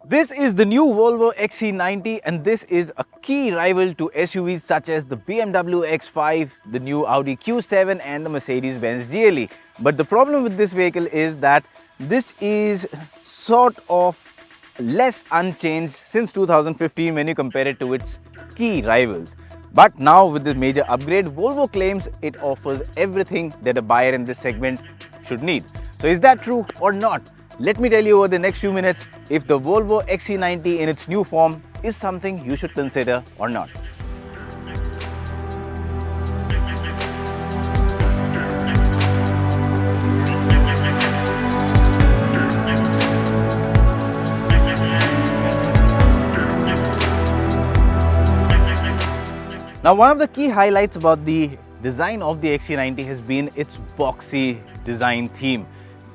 This is the new Volvo XC90 and this is a key rival to SUVs such as the BMW X5, the new Audi Q7 and the Mercedes-Benz GLE. But the problem with this vehicle is that this is sort of less unchanged since 2015 when you compare it to its key rivals. But now with this major upgrade, Volvo claims it offers everything that a buyer in this segment should need. So is that true or not? Let me tell you over the next few minutes if the Volvo XC90 in its new form is something you should consider or not. Now, one of the key highlights about the design of the XC90 has been its boxy design theme.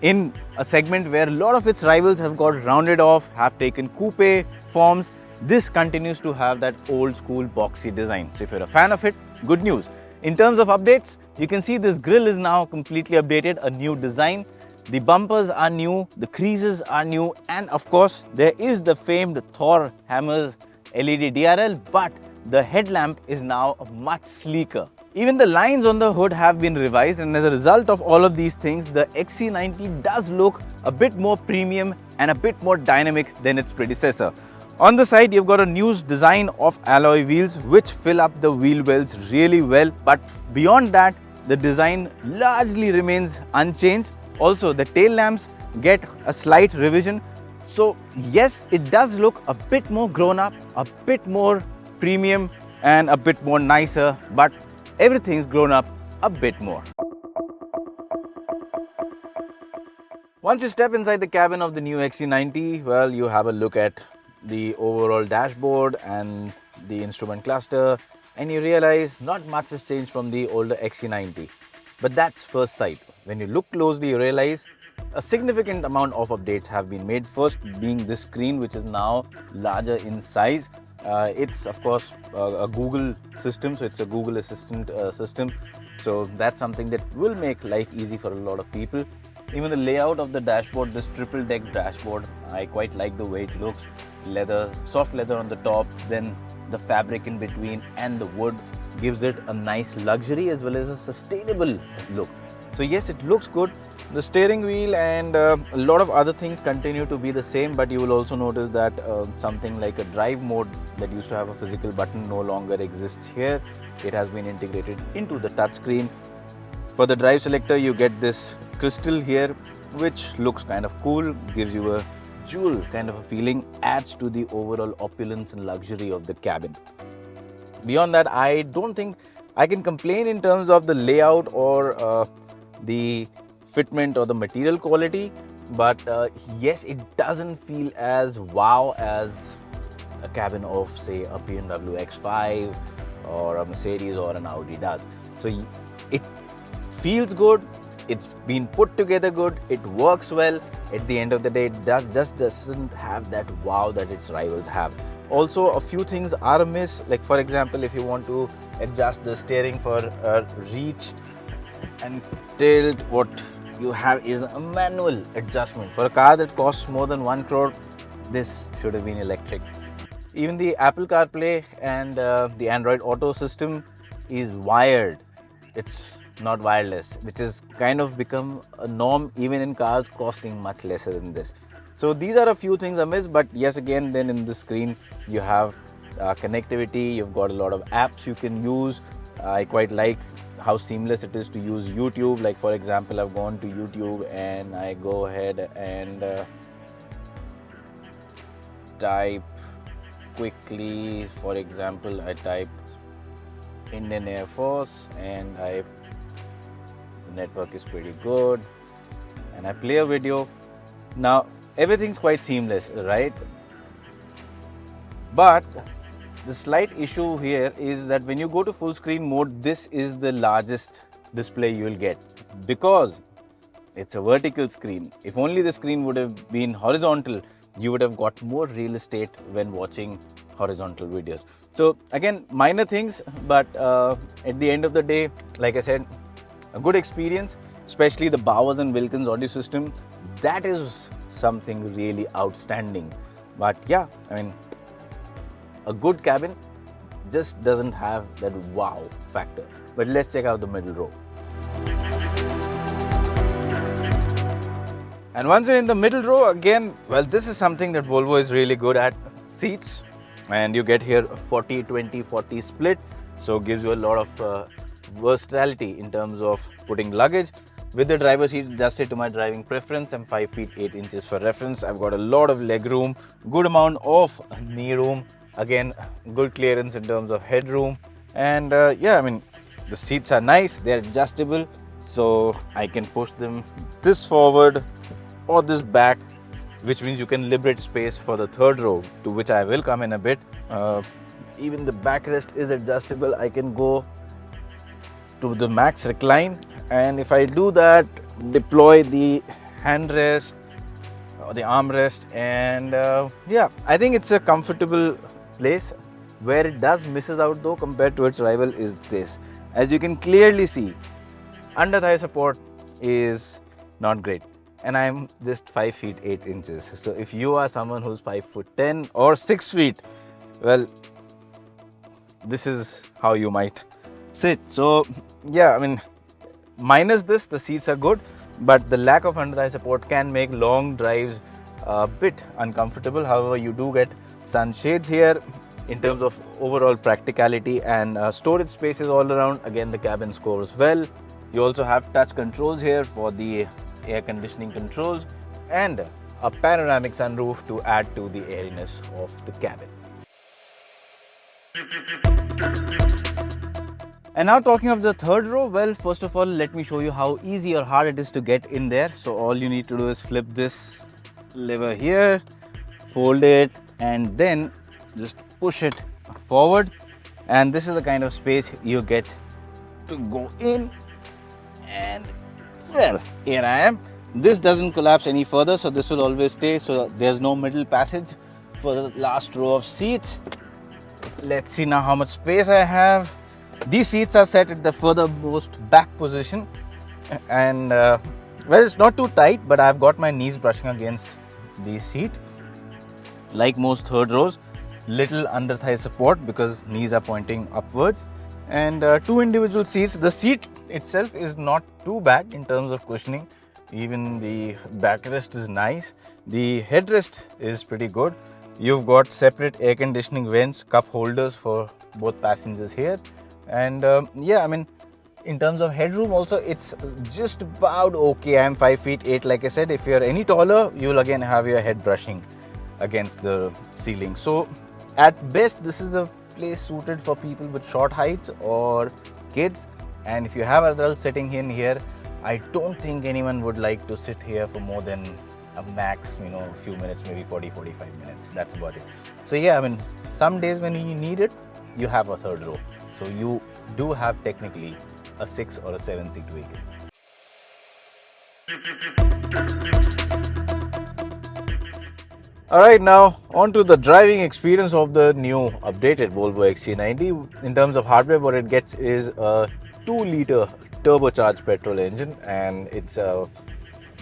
In a segment where a lot of its rivals have got rounded off, have taken coupe forms, this continues to have that old school boxy design. So if you're a fan of it, good news. In terms of updates, you can see this grille is now completely updated, a new design. The bumpers are new, the creases are new, and of course, there is the famed Thor Hammers LED DRL, but the headlamp is now much sleeker. Even the lines on the hood have been revised, and as a result of all of these things, the XC90 does look a bit more premium and a bit more dynamic than its predecessor. On the side, you've got a new design of alloy wheels which fill up the wheel wells really well, but beyond that, the design largely remains unchanged. Also, the tail lamps get a slight revision. So yes, it does look a bit more grown up, a bit more premium and a bit more nicer, but everything's grown up a bit more. Once you step inside the cabin of the new XC90, well, you have a look at the overall dashboard and the instrument cluster, and you realize not much has changed from the older XC90. But that's first sight. When you look closely, you realize a significant amount of updates have been made. First being this screen, which is now larger in size. It's of course a Google system, so it's a Google Assistant system. So that's something that will make life easy for a lot of people. Even the layout of the dashboard, this triple deck dashboard, I quite like the way it looks. Leather, soft leather on the top, then the fabric in between and the wood gives it a nice luxury as well as a sustainable look. So yes, it looks good. The steering wheel and a lot of other things continue to be the same, but you will also notice that something like a drive mode that used to have a physical button no longer exists here. It has been integrated into the touchscreen. For the drive selector, you get this crystal here, which looks kind of cool, gives you a jewel kind of a feeling, adds to the overall opulence and luxury of the cabin. Beyond that, I don't think I can complain in terms of the layout or the fitment or the material quality, but yes, it doesn't feel as wow as a cabin of say a BMW X5 or a Mercedes or an Audi does. So it feels good, it's been put together good, it works well. At the end of the day, it just doesn't have that wow that its rivals have. Also, a few things are amiss, like for example, if you want to adjust the steering for reach and tilt, what you have is a manual adjustment. For a car that costs more than 1 crore, this should have been electric. Even the Apple CarPlay and the Android Auto system is wired. It's not wireless, which has kind of become a norm even in cars costing much lesser than this. So these are a few things amiss, but yes, again, then in the screen you have connectivity, you've got a lot of apps you can use. I quite like how seamless it is to use YouTube. Like for example, I've gone to YouTube and I go ahead and type quickly. For example, I type Indian Air Force and the network is pretty good, and I play a video. Now everything's quite seamless, right? But the slight issue here is that when you go to full screen mode, this is the largest display you will get because it's a vertical screen. If only the screen would have been horizontal, you would have got more real estate when watching horizontal videos. So again, minor things, but at the end of the day, like I said, a good experience, especially the Bowers and Wilkins audio system. That is something really outstanding. But yeah, I mean, a good cabin just doesn't have that wow factor. But let's check out the middle row. And once you're in the middle row, again, well, this is something that Volvo is really good at, seats. And you get here a 40-20-40 split, so gives you a lot of versatility in terms of putting luggage. With the driver's seat adjusted to my driving preference, I'm 5 feet 8 inches for reference. I've got a lot of leg room, good amount of knee room, again good clearance in terms of headroom. And yeah, I mean, the seats are nice, they're adjustable, so I can push them this forward or this back, which means you can liberate space for the third row, to which I will come in a bit. Even the backrest is adjustable. I can go to the max recline, and if I do that, deploy the handrest or the armrest, and yeah, I think it's a comfortable place. Where it does misses out though compared to its rival is this. As you can clearly see, under thigh support is not great. And I'm just 5 feet 8 inches. So if you are someone who's 5 foot 10 or 6 feet, well, this is how you might sit. So yeah, I mean, minus this, the seats are good, but the lack of under thigh support can make long drives a bit uncomfortable. However, you do get sunshades here. In terms of overall practicality and storage spaces all around, again, the cabin scores well. You also have touch controls here for the air conditioning controls, and a panoramic sunroof to add to the airiness of the cabin. And now talking of the third row, well, first of all, let me show you how easy or hard it is to get in there. So all you need to do is flip this lever here, fold it, and then just push it forward, and this is the kind of space you get to go in. And well, here I am. This doesn't collapse any further, so this will always stay, so there's no middle passage for the last row of seats. Let's see now how much space I have. These seats are set at the furthermost back position, and well, it's not too tight, but I've got my knees brushing against the seat. Like most third rows, little under thigh support because knees are pointing upwards, and two individual seats. The seat itself is not too bad in terms of cushioning. Even the backrest is nice. The headrest is pretty good. You've got separate air conditioning vents, cup holders for both passengers here, and yeah, I mean, in terms of headroom also, it's just about okay. I'm 5 feet 8, like I said. If you're any taller, you'll again have your head brushing against the ceiling. So at best, this is a place suited for people with short heights or kids. And if you have adults sitting in here, I don't think anyone would like to sit here for more than a max, a few minutes, maybe 40-45 minutes. That's about it. So yeah, I mean, some days when you need it, you have a third row. So you do have technically a 6 or a 7 seat vehicle. Alright, now on to the driving experience of the new updated Volvo XC90. In terms of hardware, what it gets is a 2-liter turbocharged petrol engine, and it's a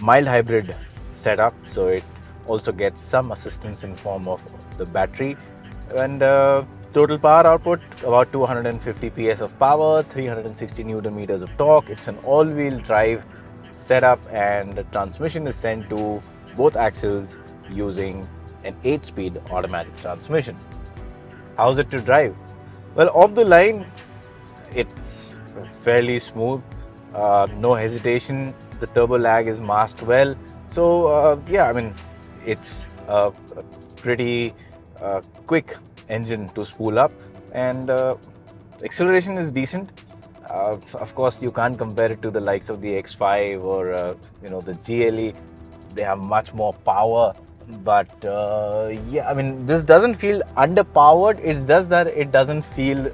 mild hybrid setup, so it also gets some assistance in form of the battery. And total power output, about 250 PS of power, 360 Newton meters of torque. It's an all-wheel drive setup, and the transmission is sent to both axles using an 8-speed automatic transmission. How's it to drive? Well, off the line, it's fairly smooth, no hesitation. The turbo lag is masked well. So yeah, I mean, it's a pretty quick engine to spool up, and acceleration is decent. Of course, you can't compare it to the likes of the X5 or the GLE. They have much more power, but yeah, I mean, this doesn't feel underpowered. It's just that it doesn't feel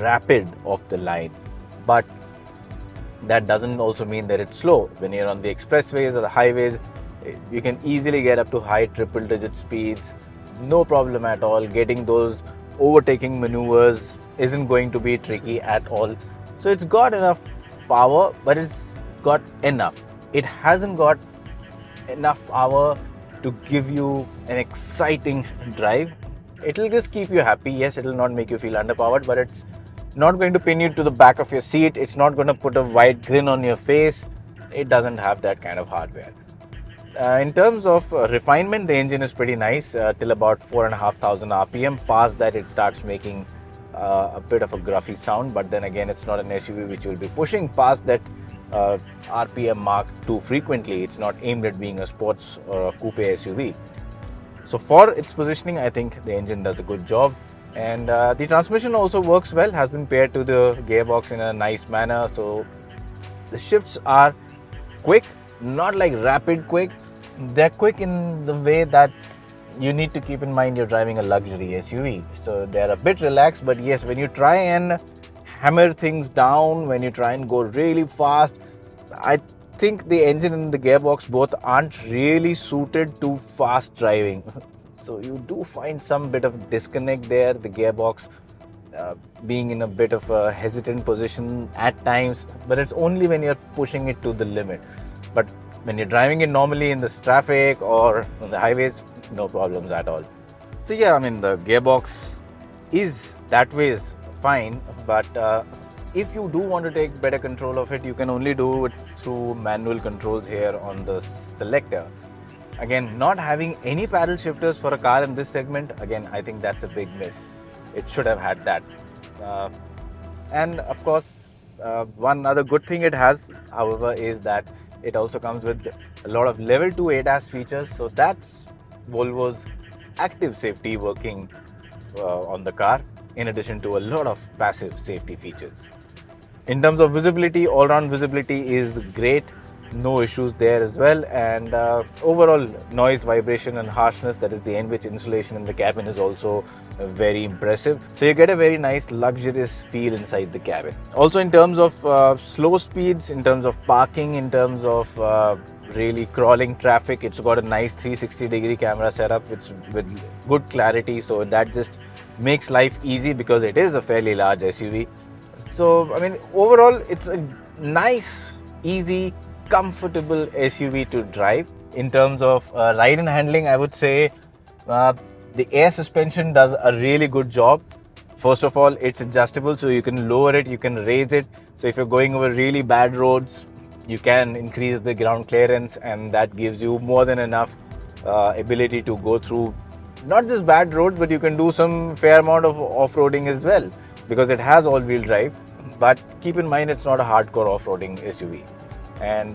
rapid off the line, but that doesn't also mean that it's slow. When you're on the expressways or the highways, you can easily get up to high triple-digit speeds, no problem at all. Getting those overtaking maneuvers isn't going to be tricky at all. So it's got enough power, but it's got enough. It hasn't got enough power to give you an exciting drive. It'll just keep you happy. Yes, it'll not make you feel underpowered, but it's not going to pin you to the back of your seat. It's not going to put a wide grin on your face. It doesn't have that kind of hardware. In terms of refinement, the engine is pretty nice till about 4,500 RPM. Past that, it starts making a bit of a gruffy sound, but then again, it's not an SUV which will be pushing past that RPM mark too frequently. It's not aimed at being a sports or a coupe SUV. So for its positioning, I think the engine does a good job. And the transmission also works well, has been paired to the gearbox in a nice manner. So the shifts are quick, not like rapid quick. They're quick in the way that you need to keep in mind you're driving a luxury SUV. So they're a bit relaxed, but yes, when you try and hammer things down, when you try and go really fast, I think the engine and the gearbox both aren't really suited to fast driving. So you do find some bit of disconnect there, the gearbox being in a bit of a hesitant position at times, but it's only when you're pushing it to the limit. But when you're driving it normally in this traffic or on the highways, no problems at all. So yeah, I mean, the gearbox is that way is fine, but if you do want to take better control of it, you can only do it through manual controls here on the selector. Again, not having any paddle shifters for a car in this segment, again, I think that's a big miss. It should have had that. And of course, one other good thing it has, however, is that it also comes with a lot of level 2 ADAS features. So that's Volvo's active safety working on the car, in addition to a lot of passive safety features. In terms of visibility, all-round visibility is great. No issues there as well, and overall noise, vibration and harshness, that is the N-Witch insulation in the cabin, is also very impressive. So you get a very nice luxurious feel inside the cabin. Also in terms of slow speeds, in terms of parking, in terms of really crawling traffic, it's got a nice 360-degree camera setup with good clarity, so that just makes life easy because it is a fairly large SUV. So I mean, overall it's a nice, easy, comfortable SUV to drive. In terms of ride and handling, I would say the air suspension does a really good job. First of all, it's adjustable, so you can lower it, you can raise it. So if you're going over really bad roads, you can increase the ground clearance, and that gives you more than enough ability to go through not just bad roads, but you can do some fair amount of off-roading as well, because it has all-wheel drive. But keep in mind, it's not a hardcore off-roading SUV. And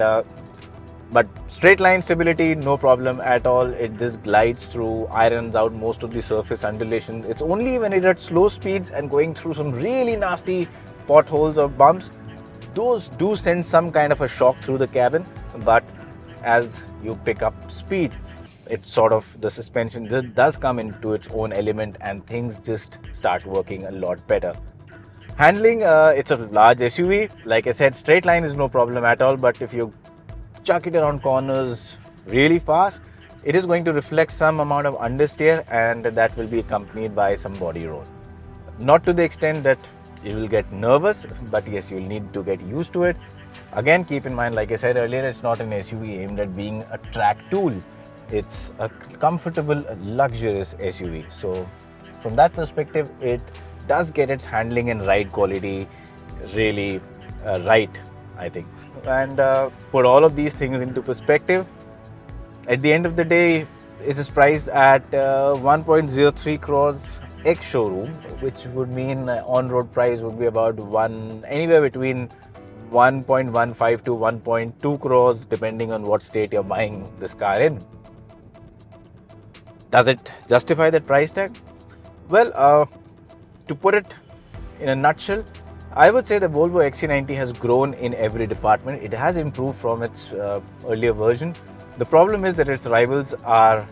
but straight line stability, no problem at all. It just glides through, irons out most of the surface undulation. It's only when it at slow speeds and going through some really nasty potholes or bumps, those do send some kind of a shock through the cabin. But as you pick up speed, it's sort of, the suspension does come into its own element and things just start working a lot better. Handling, it's a large SUV. Like I said, straight line is no problem at all, but if you chuck it around corners really fast, it is going to reflect some amount of understeer, and that will be accompanied by some body roll. Not to the extent that you will get nervous, but yes, you will need to get used to it. Again, keep in mind, like I said earlier, it's not an SUV aimed at being a track tool. It's a comfortable, luxurious SUV. So from that perspective, it does get its handling and ride quality really right, I think. And put all of these things into perspective, at the end of the day, it is priced at 1.03 crores ex-showroom, which would mean on-road price would be about anywhere between 1.15 to 1.2 crores, depending on what state you're buying this car in. Does it justify that price tag? Well, to put it in a nutshell, I would say the Volvo XC90 has grown in every department. It has improved from its earlier version. The problem is that its rivals are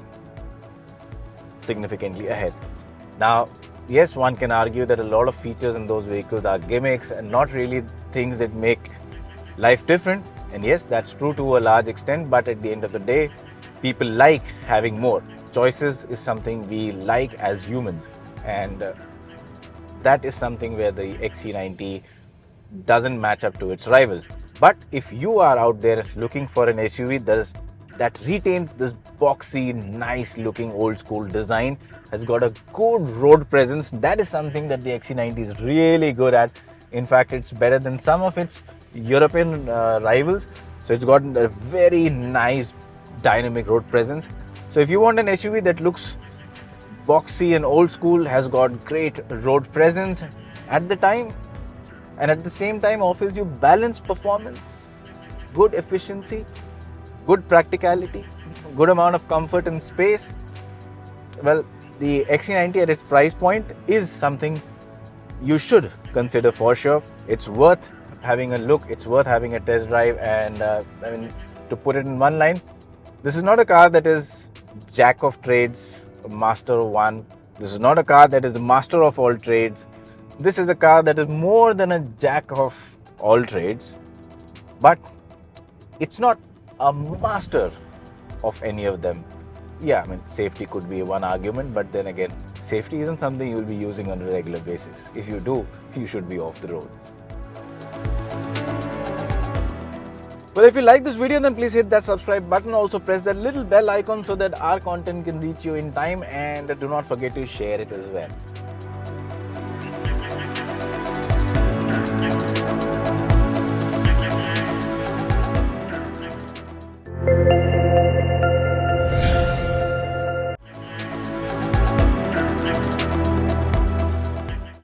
significantly ahead. Now, yes, one can argue that a lot of features in those vehicles are gimmicks and not really things that make life different. And yes, that's true to a large extent, but at the end of the day, people like having more. Choices is something we like as humans, and that is something where the XC90 doesn't match up to its rivals. But if you are out there looking for an SUV that is that retains this boxy, nice looking old school design, has got a good road presence. That is something that the XC90 is really good at. In fact, it's better than some of its European rivals. So it's got a very nice dynamic road presence. So if you want an SUV that looks boxy and old school, has got great road presence at the time, and at the same time offers you balanced performance, good efficiency, good practicality, good amount of comfort and space, well, the XC90 at its price point is something you should consider for sure. It's worth having a look, it's worth having a test drive, and I mean, to put it in one line, this is not a car that is jack of trades, master of one. This is not a car that is the master of all trades. This is a car that is more than a jack of all trades, but it's not a master of any of them. Yeah, I mean, safety could be one argument, but then again, safety isn't something you'll be using on a regular basis. If you do, you should be off the roads. Well, if you like this video, then please hit that subscribe button. Also press that little bell icon so that our content can reach you in time, and do not forget to share it as well.